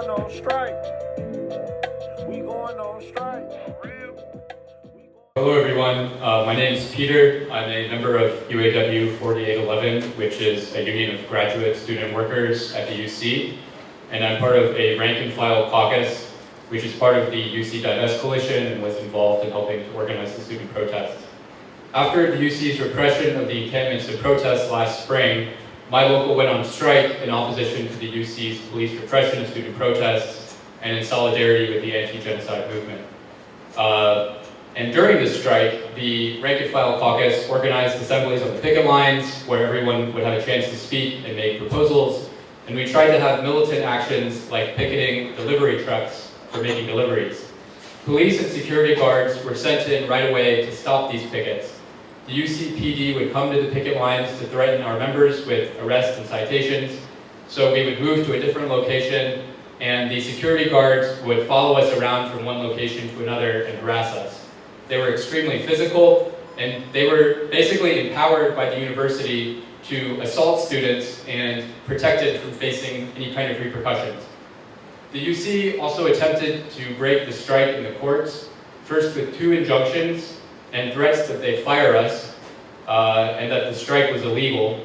going on strike. We going on strike. Hello everyone, my name is Peter. I'm a member of UAW 4811, which is a union of graduate student workers at the UC. And I'm part of a rank and file caucus, which is part of the UC Divest Coalition and was involved in helping to organize the student protests. After the UC's repression of the encampments and protests last spring, my local went on strike in opposition to the UC's police repression of student protests and in solidarity with the anti-genocide movement. And during the strike, the rank and file caucus organized assemblies on the picket lines where everyone would have a chance to speak and make proposals. And we tried to have militant actions like picketing delivery trucks for making deliveries. Police and security guards were sent in right away to stop these pickets. The UC PD would come to the picket lines to threaten our members with arrests and citations. So we would move to a different location, and the security guards would follow us around from one location to another and harass us. They were extremely physical, and they were basically empowered by the university to assault students and protected from facing any kind of repercussions. The UC also attempted to break the strike in the courts, first with 2 injunctions and threats that they fire us, and that the strike was illegal,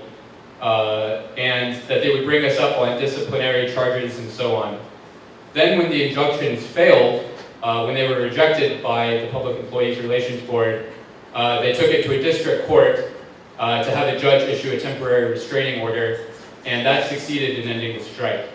and that they would bring us up on disciplinary charges and so on. Then when the injunctions failed, when they were rejected by the Public Employees Relations Board, they took it to a district court to have a judge issue a temporary restraining order, and that succeeded in ending the strike.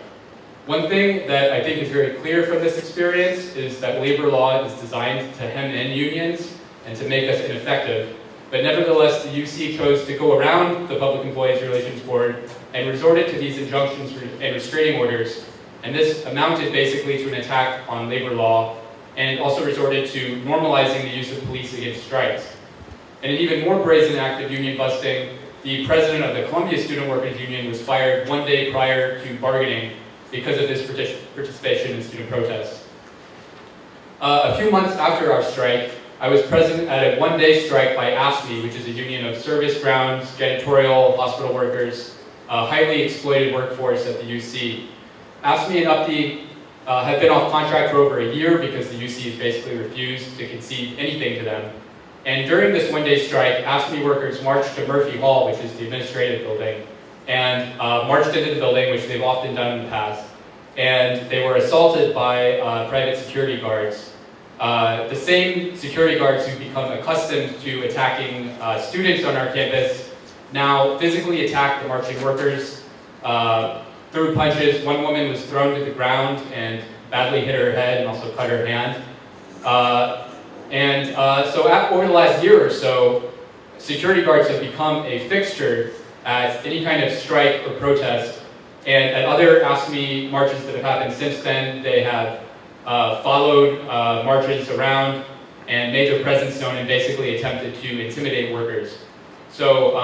One thing that I think is very clear from this experience is that labor law is designed to hem in unions and to make us ineffective, but nevertheless the UC chose to go around the Public Employees Relations Board and resorted to these injunctions and restraining orders, and this amounted basically to an attack on labor law and also resorted to normalizing the use of police against strikes. In an even more brazen act of union busting, the president of the Columbia Student Workers Union was fired 1 day prior to bargaining because of his participation in student protests. A few months after our strike, I was present at a 1-day strike by AFSCME, which is a union of service grounds, janitorial, hospital workers, a highly exploited workforce at the UC. AFSCME and UPTI had been off contract for over a year because the UC has basically refused to concede anything to them. And during this 1-day strike, AFSCME workers marched to Murphy Hall, which is the administrative building, and marched into the building, which they've often done in the past. And they were assaulted by private security guards. The same security guards who've become accustomed to attacking students on our campus now physically attacked the marching workers, threw punches. One woman was thrown to the ground and badly hit her head and also cut her hand. So over the last year or so, security guards have become a fixture at any kind of strike or protest. And at other AFSCME marches that have happened since then, they have followed marches around and made their presence known and basically attempted to intimidate workers. So,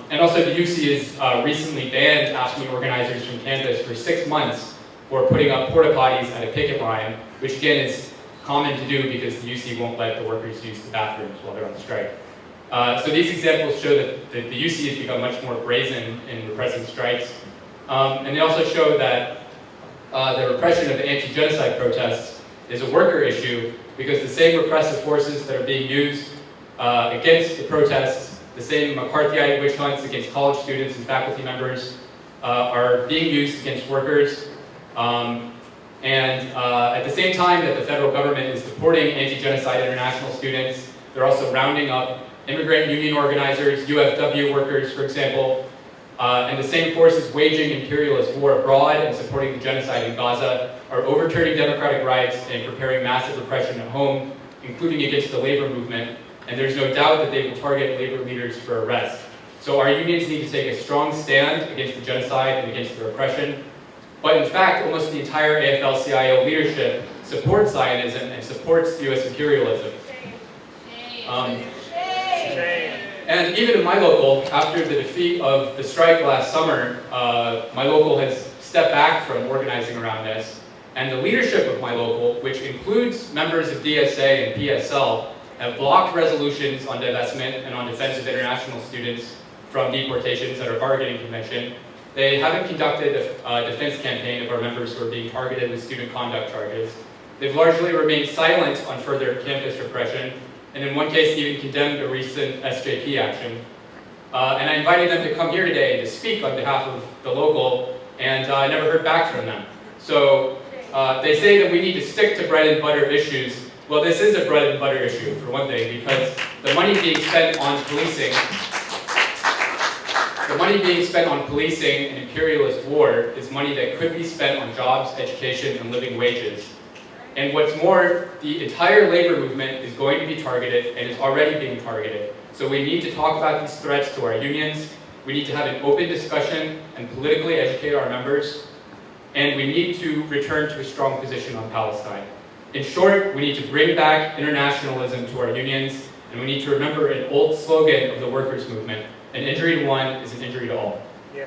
and also the UC has recently banned AFSCME organizers from campus for 6 months for putting up porta potties at a picket line, which again is common to do because the UC won't let the workers use the bathrooms while they're on strike. So these examples show that the UC has become much more brazen in repressing strikes. And they also show that the repression of the anti-genocide protests is a worker issue because the same repressive forces that are being used against the protests, the same McCarthyite witch hunts against college students and faculty members are being used against workers. At the same time that the federal government is deporting anti-genocide international students, they're also rounding up immigrant union organizers, UFW workers, for example, and the same forces waging imperialist war abroad and supporting the genocide in Gaza are overturning democratic rights and preparing massive repression at home, including against the labor movement, and there's no doubt that they will target labor leaders for arrest. So our unions need to take a strong stand against the genocide and against the repression. But in fact, almost the entire AFL-CIO leadership supports Zionism and supports US imperialism. And even in my local, after the defeat of the strike last summer, my local has stepped back from organizing around this. And the leadership of my local, which includes members of DSA and PSL, have blocked resolutions on divestment and on defense of international students from deportations at our bargaining convention. They haven't conducted a defense campaign of our members who are being targeted with student conduct charges. They've largely remained silent on further campus repression, and in one case even condemned a recent SJP action. And I invited them to come here today to speak on behalf of the local, and I never heard back from them. So they say that we need to stick to bread and butter issues. Well, this is a bread and butter issue, for one thing, because the money being spent on policing an imperialist war is money that could be spent on jobs, education, and living wages. And what's more, the entire labor movement is going to be targeted and is already being targeted. So we need to talk about these threats to our unions. We need to have an open discussion and politically educate our members. And we need to return to a strong position on Palestine. In short, we need to bring back internationalism to our unions, and we need to remember an old slogan of the workers' movement: an injury to one is an injury to all. Yeah.